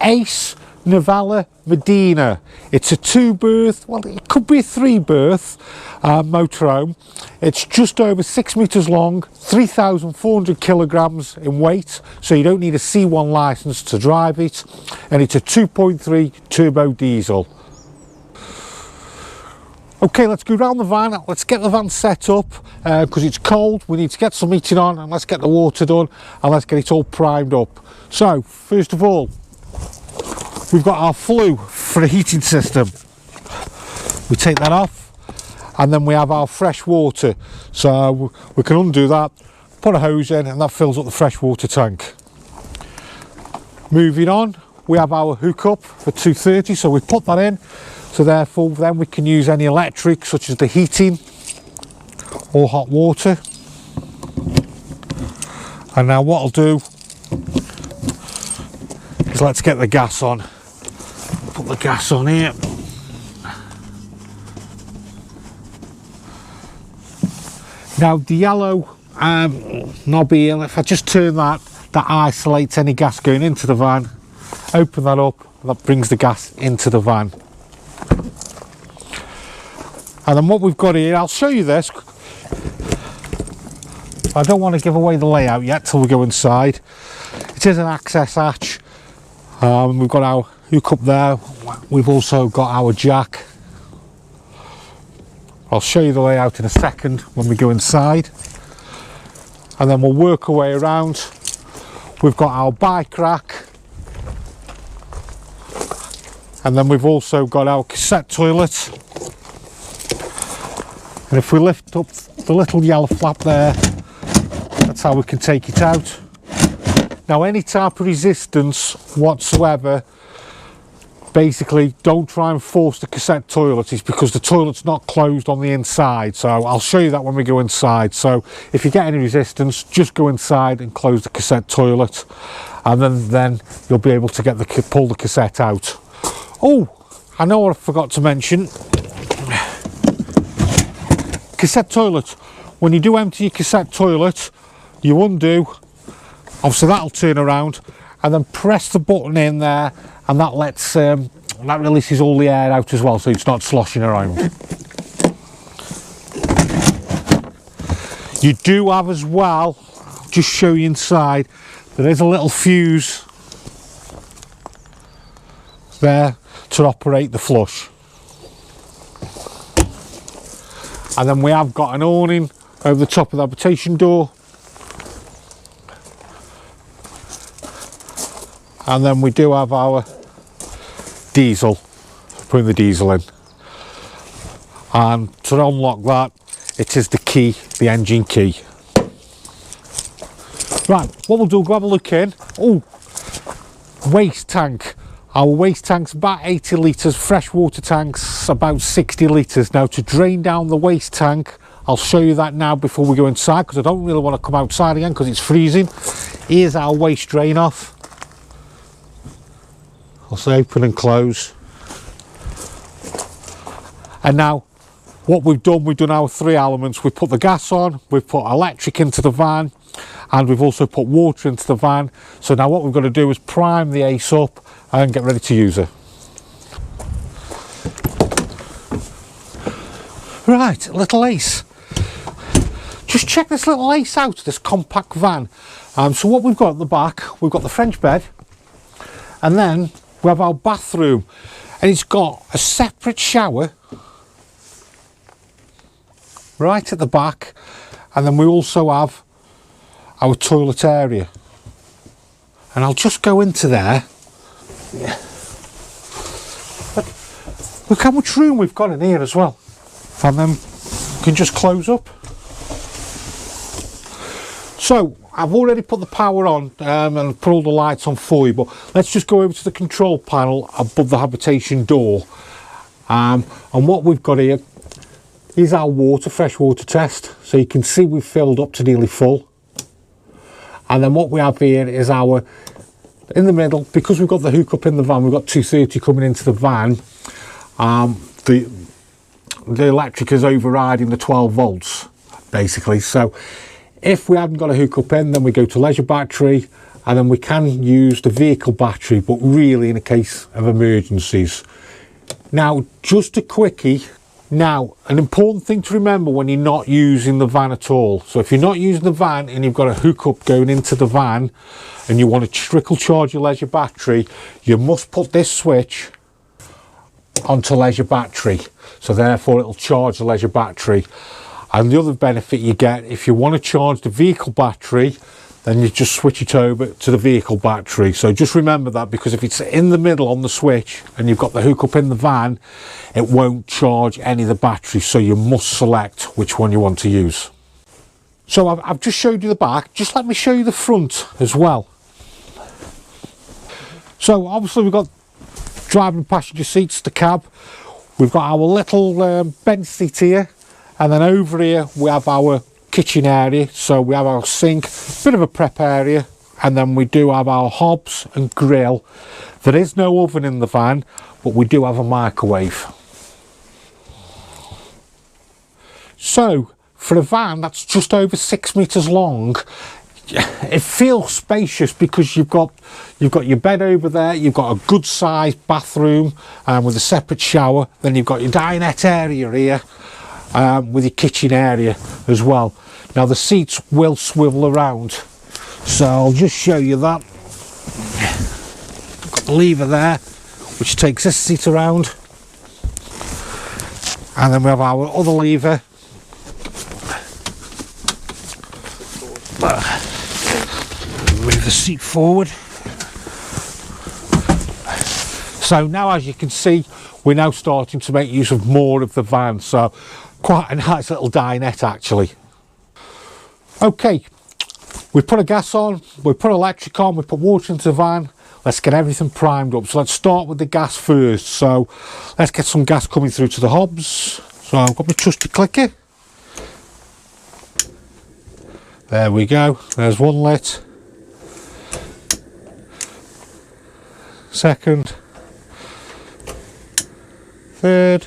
Ace Novella Modena. It's a 2-berth, well it could be a 3-berth motorhome. It's just over 6 metres long, 3,400 kilograms in weight, so you don't need a C1 licence to drive it, and it's a 2.3 turbo diesel. Okay, let's go round the van, let's get the van set up because it's cold, we need to get some heating on, and let's get the water done and let's get it all primed up. So first of all, we've got our flue for the heating system. We take that off, and then we have our fresh water. So we can undo that, put a hose in, and that fills up the fresh water tank. Moving on, we have our hookup for 230, so we put that in. So therefore then we can use any electric such as the heating or hot water. And now what I'll do is let's get the gas on. Put the gas on here. Now the yellow knob here, if I just turn that, that isolates any gas going into the van. Open that up, that brings the gas into the van. And then what we've got here, I'll show you this. I don't want to give away the layout yet till we go inside. It is an access hatch. We've got our hook up there. We've also got our jack. I'll show you the layout in a second when we go inside. And then we'll work our way around. We've got our bike rack. And then we've also got our cassette toilet. And if we lift up the little yellow flap there, that's how we can take it out. Now any type of resistance whatsoever, basically don't try and force the cassette toilet, it's because the toilet's not closed on the inside. So I'll show you that when we go inside. So if you get any resistance, just go inside and close the cassette toilet, and then you'll be able to get pull the cassette out. Oh, I know what I forgot to mention. Cassette toilet. When you do empty your cassette toilet, you undo, obviously that'll turn around, and then press the button in there, and that lets that releases all the air out as well, so it's not sloshing around. You do have as well, I'll just show you inside, there is a little fuse there to operate the flush. And then we have got an awning over the top of the habitation door. And then we do have our diesel, putting the diesel in. And to unlock that, it is the key, the engine key. Right, what we'll do, go have a look in. Oh, waste tank. Our waste tank's about 80 litres, fresh water tank's about 60 litres. Now to drain down the waste tank, I'll show you that now before we go inside, because I don't really want to come outside again because it's freezing. Here's our waste drain off. I'll say open and close. And now what we've done our 3 elements. We've put the gas on, we've put electric into the van, and we've also put water into the van. So now what we've got to do is prime the Ace up and get ready to use her. Right, little Ace. Just check this little Ace out, this compact van. So what we've got at the back, we've got the French bed, and then we have our bathroom, and it's got a separate shower right at the back, and then we also have our toilet area. And I'll just go into there. But look how much room we've got in here as well. And then we can just close up. So I've already put the power on and put all the lights on for you, but let's just go over to the control panel above the habitation door. And what we've got here is our water, fresh water test. So you can see we've filled up to nearly full. And then what we have here is our, in the middle, because we've got the hook up in the van, we've got 230 coming into the van. The electric is overriding the 12 volts, basically. So if we haven't got a hook up in, then we go to leisure battery, and then we can use the vehicle battery, but really in a case of emergencies. Now, just a quickie. Now, an important thing to remember when you're not using the van at all. So if you're not using the van and you've got a hookup going into the van and you want to trickle charge your leisure battery, you must put this switch onto leisure battery. So therefore it'll charge the leisure battery. And the other benefit you get, if you want to charge the vehicle battery, then you just switch it over to the vehicle battery. So just remember that, because if it's in the middle on the switch and you've got the hookup in the van, it won't charge any of the batteries. So you must select which one you want to use. So I've just showed you the back. Just let me show you the front as well. So obviously we've got driving and passenger seats, the cab. We've got our little bench seat here. And then over here we have our kitchen area, so we have our sink, bit of a prep area, and then we do have our hobs and grill. There is no oven in the van, but we do have a microwave. So for a van that's just over 6 meters long, it feels spacious because you've got your bed over there, you've got a good sized bathroom with a separate shower, then you've got your dinette area here with your kitchen area as well. Now the seats will swivel around, so I'll just show you that. Got the lever there which takes this seat around, and then we have our other lever. Move the seat forward. So now, as you can see, we're now starting to make use of more of the van, so quite a nice little dinette actually. Okay, we put a gas on, we put electric on, we put water into the van. Let's get everything primed up. So let's start with the gas first. So let's get some gas coming through to the hobs. So I've got my trusty clicker. There we go, there's one lit. Second. Third.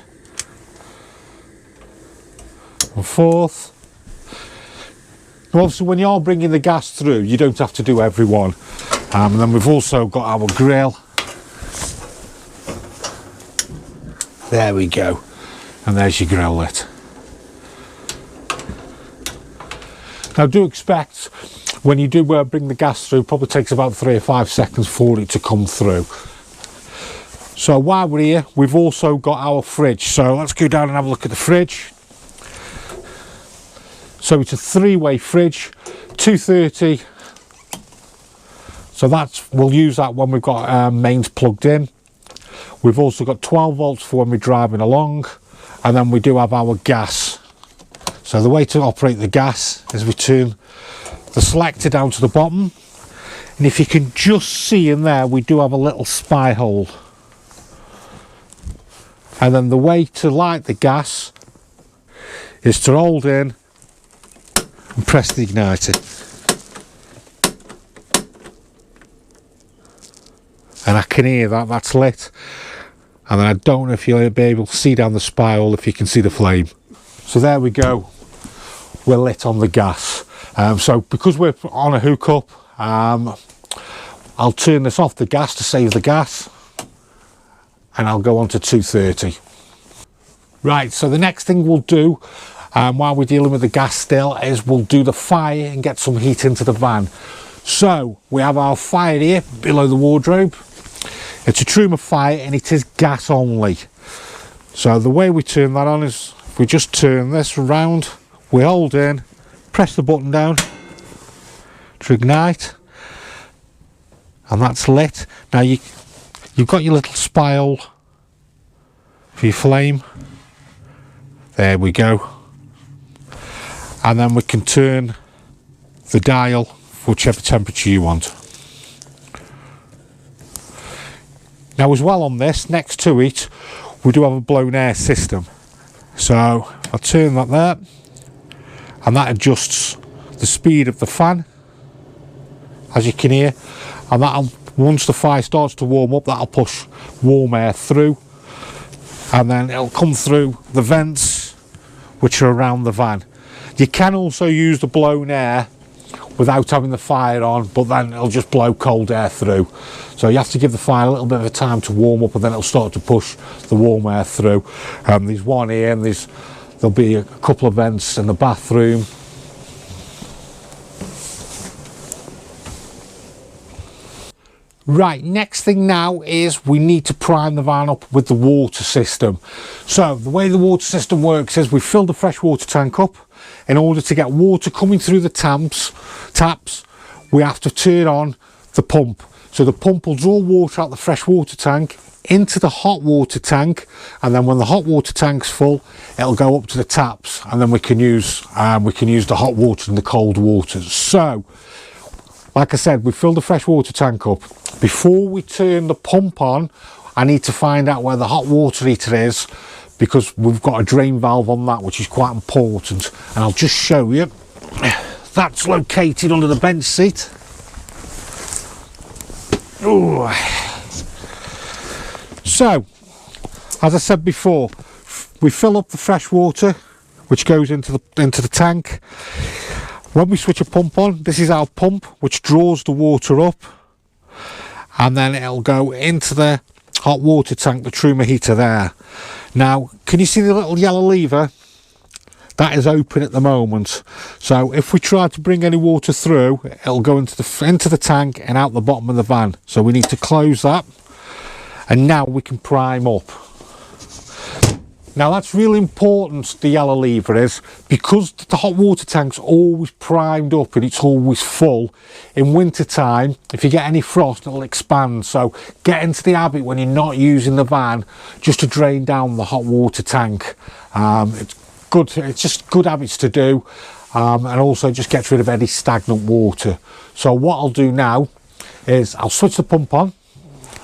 And fourth. Now obviously when you're bringing the gas through, you don't have to do every one. And then we've also got our grill. There we go. And there's your grill lit. Now do expect, when you do bring the gas through, probably takes about 3 or 5 seconds for it to come through. So while we're here, we've also got our fridge. So let's go down and have a look at the fridge. So it's a 3-way fridge, 230. So we'll use that when we've got mains plugged in. We've also got 12 volts for when we're driving along, and then we do have our gas. So the way to operate the gas is we turn the selector down to the bottom, and if you can just see in there, we do have a little spy hole. And then the way to light the gas is to hold in and press the igniter. And I can hear that's lit. And then I don't know if you'll be able to see down the spiral, if you can see the flame. So there we go, we're lit on the gas. So because we're on a hookup, I'll turn this off the gas to save the gas, and I'll go on to 230. Right, so the next thing we'll do while we're dealing with the gas still is we'll do the fire and get some heat into the van. So we have our fire here below the wardrobe. It's a Truma fire and it is gas only. So the way we turn that on is if we just turn this around, we hold in, press the button down to ignite, and that's lit. Now you've got your little spiral for your flame. There we go. And then we can turn the dial for whichever temperature you want. Now as well on this, next to it, we do have a blown air system. So I'll turn that there, and that adjusts the speed of the fan, as you can hear, and that'll, once the fire starts to warm up, that'll push warm air through, and then it'll come through the vents which are around the van. You can also use the blown air without having the fire on, but then it'll just blow cold air through. So you have to give the fire a little bit of a time to warm up, and then it'll start to push the warm air through. There's one here, and there'll be a couple of vents in the bathroom. Right, next thing now is we need to prime the van up with the water system. So the way the water system works is we fill the fresh water tank up. In order to get water coming through the taps, we have to turn on the pump. So the pump will draw water out the fresh water tank into the hot water tank, and then when the hot water tank's full, it'll go up to the taps, and then we can use the hot water and the cold water. So like I said, we fill the fresh water tank up. Before we turn the pump on, I need to find out where the hot water heater is, because we've got a drain valve on that, which is quite important. And I'll just show you. That's located under the bench seat. Ooh. So, as I said before, we fill up the fresh water, which goes into the tank. When we switch a pump on, this is our pump, which draws the water up, and then it'll go into the hot water tank, the Truma heater there. Now, can you see the little yellow lever? That is open at the moment. So if we try to bring any water through, it'll go into the tank and out the bottom of the van. So we need to close that, and now we can prime up. Now that's really important, the yellow lever is, because the hot water tank's always primed up and it's always full. In winter time, if you get any frost, it'll expand. So get into the habit when you're not using the van just to drain down the hot water tank. It's just good habits to do, and also just gets rid of any stagnant water. So what I'll do now is I'll switch the pump on,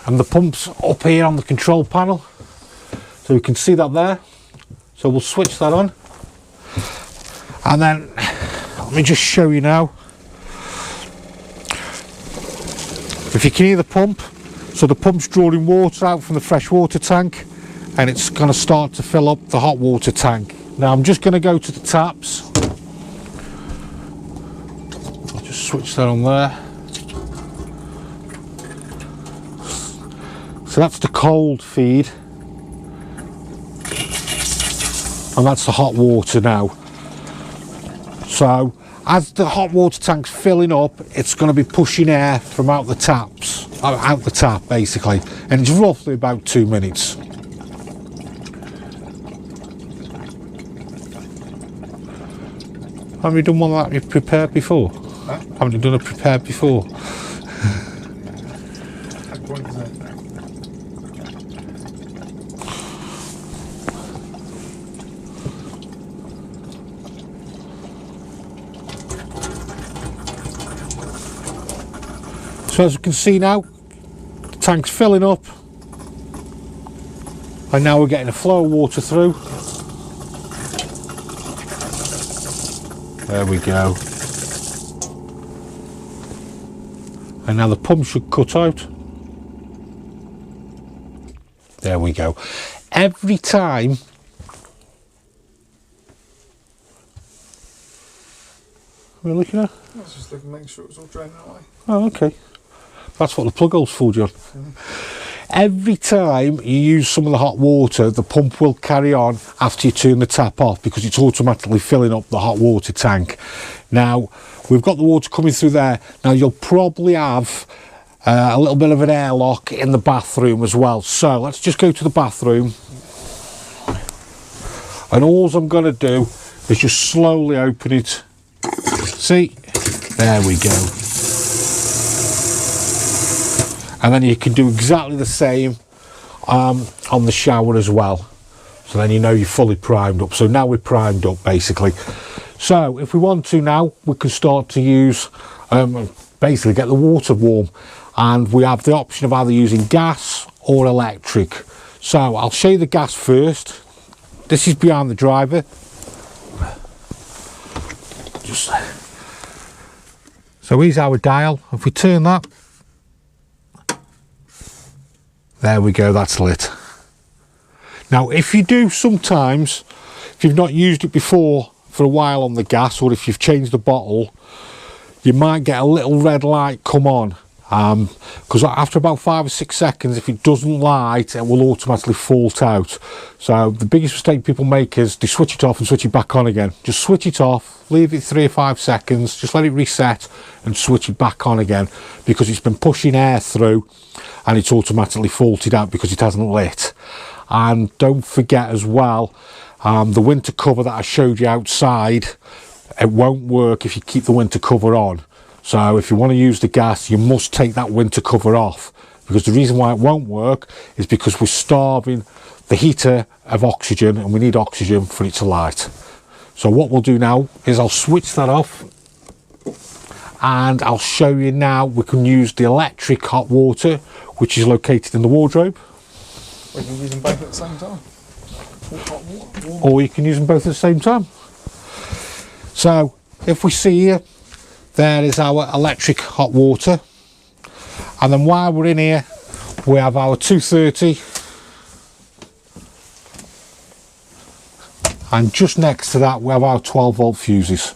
and the pump's up here on the control panel. So we can see that there. So we'll switch that on. And then, let me just show you now. If you can hear the pump, so the pump's drawing water out from the fresh water tank, and it's going to start to fill up the hot water tank. Now I'm just going to go to the taps. I'll just switch that on there. So that's the cold feed. And that's the hot water now. So as the hot water tank's filling up, it's going to be pushing air from out the taps, out the tap basically, and it's roughly about 2 minutes. Haven't you done one like you've prepared before? Huh? Haven't you done a prepared before? So as you can see now, the tank's filling up, and now we're getting a flow of water through. There we go. And now the pump should cut out. There we go. Every time we're looking at? I was just looking, making sure it was all draining that way. Oh, okay. That's what the plug hole's for, John. Every time you use some of the hot water, the pump will carry on after you turn the tap off, because it's automatically filling up the hot water tank. Now, we've got the water coming through there. Now, you'll probably have a little bit of an airlock in the bathroom as well. So, let's just go to the bathroom. And all I'm going to do is just slowly open it. See? There we go. And then you can do exactly the same on the shower as well. So then you know you're fully primed up. So now we're primed up basically. So if we want to now, we can start to use, basically get the water warm. And we have the option of either using gas or electric. So I'll show you the gas first. This is behind the driver. So here's our dial. If we turn that, there we go, that's lit. Now if you do sometimes, if you've not used it before for a while on the gas, or if you've changed the bottle, you might get a little red light come on, because after about 5 or 6 seconds, if it doesn't light, it will automatically fault out. So the biggest mistake people make is they switch it off and switch it back on again. Just switch it off, leave it 3 or 5 seconds, just let it reset and switch it back on again, because it's been pushing air through and it's automatically faulted out because it hasn't lit. And don't forget as well, the winter cover that I showed you outside, it won't work if you keep the winter cover on. So if you want to use the gas, you must take that winter cover off, because the reason why it won't work is because we're starving the heater of oxygen, and we need oxygen for it to light. So what we'll do now is I'll switch that off, and I'll show you now we can use the electric hot water, which is located in the wardrobe. We can use them both at the same time. Or you can use them both at the same time. So if we see here, there is our electric hot water, and then while we're in here we have our 230, and just next to that we have our 12-volt fuses.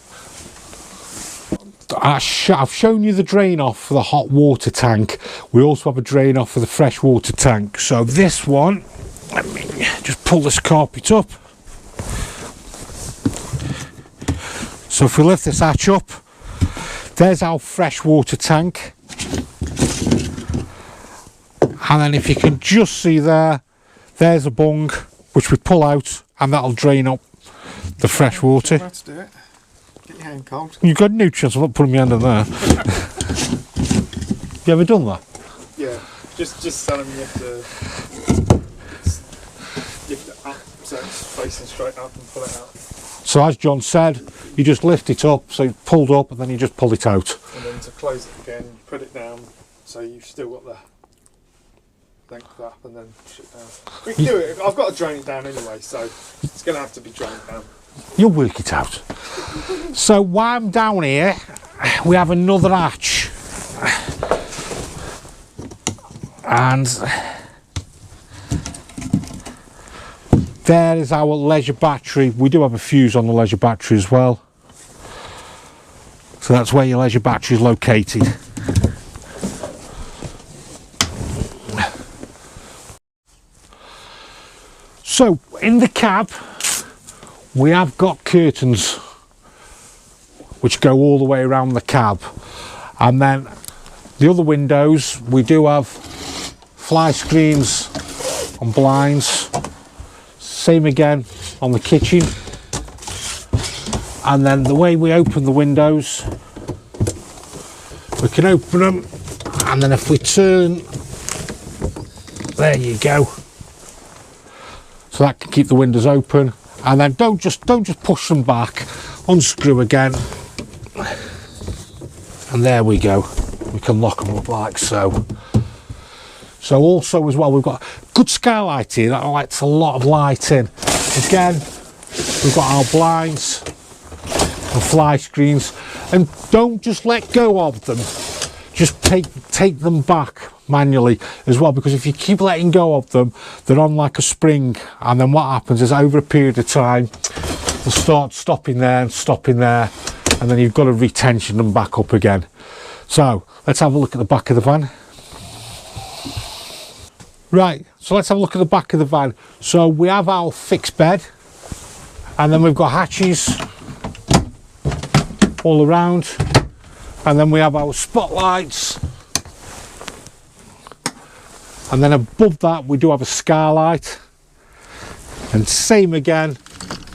I've shown you the drain off for the hot water tank. We also have a drain off for the fresh water tank. So this one, let me just pull this carpet up. So if we lift this hatch up, there's our fresh water tank, and then if you can just see there's a bung which we pull out, and that'll drain up the fresh water. Let's do it. Get your hand cold. You've got no chance of not putting my hand in there. You ever done that? Yeah, just tell them you have to lift it up so it's facing straight up and pull it out. So as John said, you just lift it up, so it's pulled up, and then you just pull it out. And then to close it again, you put it down so you've still got the length up, and then push it down. We can do it. I've got to drain it down anyway, so it's going to have to be drained down. You'll work it out. So while I'm down here, we have another hatch, and there is our leisure battery. We do have a fuse on the leisure battery as well, so that's where your leisure battery is located. So in the cab we have got curtains which go all the way around the cab, and then the other windows we do have fly screens on blinds, same again on the kitchen. And then the way we open the windows, we can open them, and then if we turn, there you go, so that can keep the windows open. And then don't just push them back, unscrew again, and there we go, we can lock them up like so. So also as well, we've got good skylight here that lets a lot of light in. Again, we've got our blinds and fly screens, and don't just let go of them, just take them back manually as well, because if you keep letting go of them, they're on like a spring, and then what happens is over a period of time they'll start stopping there and stopping there, and then you've got to retension them back up again. So let's have a look at the back of the van. Right, so let's have a look at the back of the van. So we have our fixed bed, and then we've got hatches all around, and then we have our spotlights, and then above that we do have a skylight, and same again,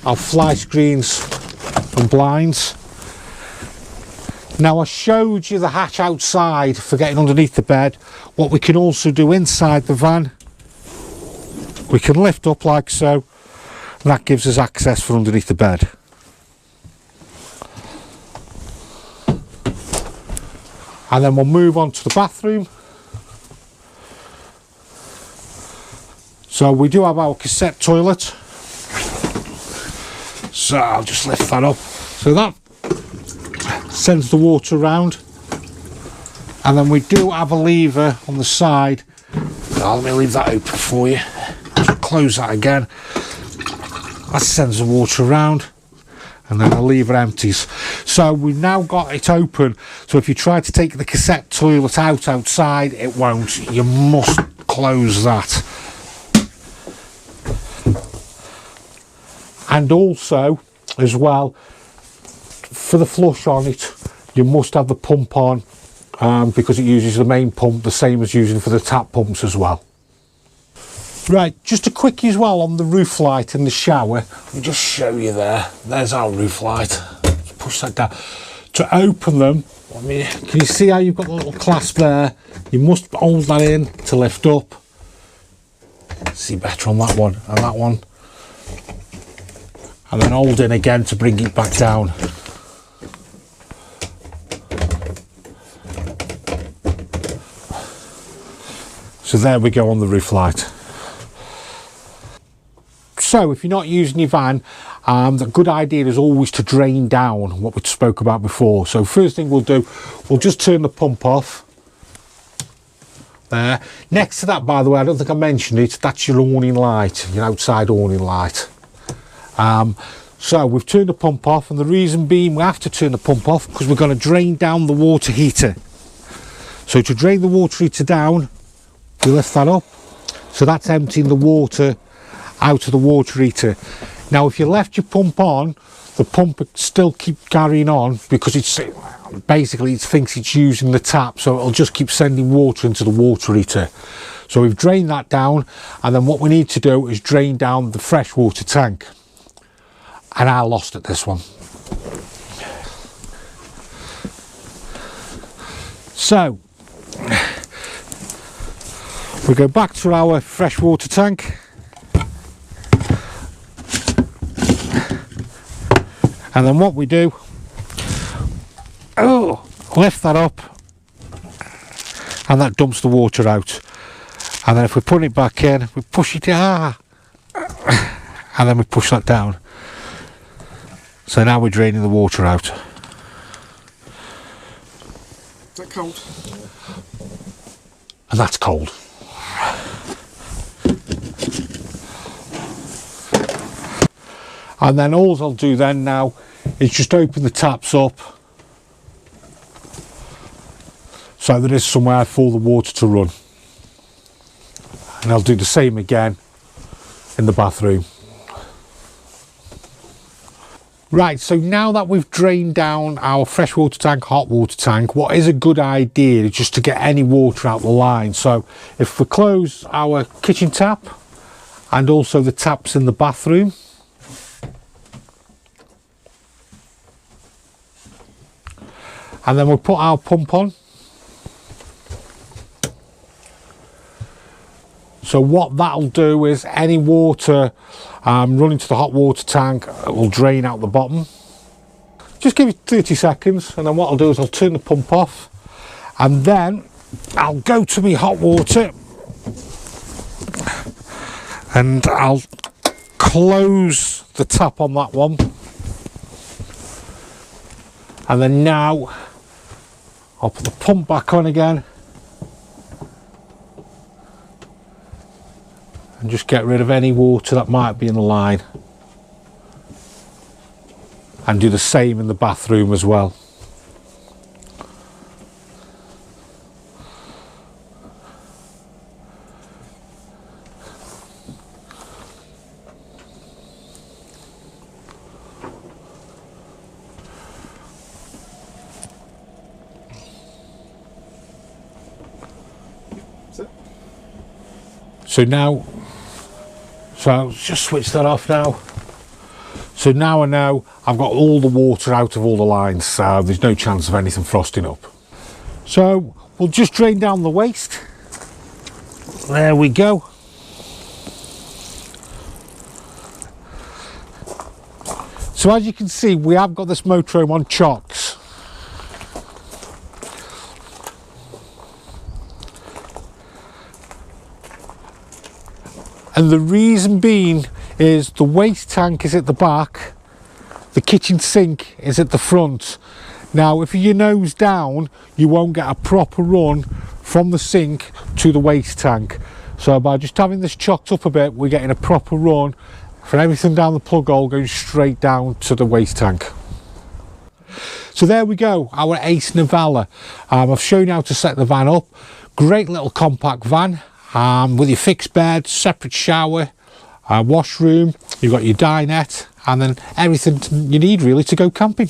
our fly screens and blinds. Now I showed you the hatch outside for getting underneath the bed. What we can also do inside the van, we can lift up like so, and that gives us access for underneath the bed. And then we'll move on to the bathroom. So we do have our cassette toilet. So I'll just lift that up. So that sends the water around, and then we do have a lever on the side. Oh, let me leave that open for you. Just close that again. That sends the water around, and then the lever empties. So we've now got it open, so if you try to take the cassette toilet out outside, it won't. You must close that. And also, as well, for the flush on it, you must have the pump on, because it uses the main pump, the same as using for the tap pumps as well. Right, just a quickie as well on the roof light in the shower. Let me just show you there. There's our roof light. Let's push that down. To open them, can you see how you've got the little clasp there? You must hold that in to lift up. See better on that one and that one. And then hold in again to bring it back down. So there we go on the roof light. So if you're not using your van, the good idea is always to drain down, what we spoke about before. So first thing we'll do, we'll just turn the pump off. There. Next to that, by the way, I don't think I mentioned it, that's your awning light, your outside awning light. So we've turned the pump off, and the reason being we have to turn the pump off because we're going to drain down the water heater. So to drain the water heater down, we lift that up, so that's emptying the water out of the water heater. Now if you left your pump on, the pump would still keep carrying on because it's basically, it thinks it's using the tap, so it'll just keep sending water into the water heater. So we've drained that down, and then what we need to do is drain down the freshwater tank. And I lost at this one. So we go back to our freshwater tank, and then what we do, lift that up, and that dumps the water out. And then if we put it back in, we push it, and then we push that down. So now we're draining the water out. Is that cold? And that's cold. And then all I'll do then now is just open the taps up so there is somewhere for the water to run. And I'll do the same again in the bathroom. Right, so now that we've drained down our freshwater tank, hot water tank, what is a good idea is just to get any water out the line. So if we close our kitchen tap and also the taps in the bathroom, and then we'll put our pump on. So what that'll do is any water running to the hot water tank will drain out the bottom. Just give it 30 seconds, and then what I'll do is I'll turn the pump off, and then I'll go to my hot water and I'll close the tap on that one, and then now I'll put the pump back on again and just get rid of any water that might be in the line, and do the same in the bathroom as well. So now, so I'll just switch that off now. So now I know I've got all the water out of all the lines, so there's no chance of anything frosting up. So we'll just drain down the waste. There we go. So as you can see, we have got this motorhome on chocks. And the reason being is the waste tank is at the back, the kitchen sink is at the front. Now if you're nose down, you won't get a proper run from the sink to the waste tank. So by just having this chocked up a bit, we're getting a proper run for everything down the plug hole going straight down to the waste tank. So there we go, our Ace Novella. I've shown you how to set the van up. Great little compact van with your fixed bed, separate shower, washroom, you've got your dinette, and then everything you need really to go camping.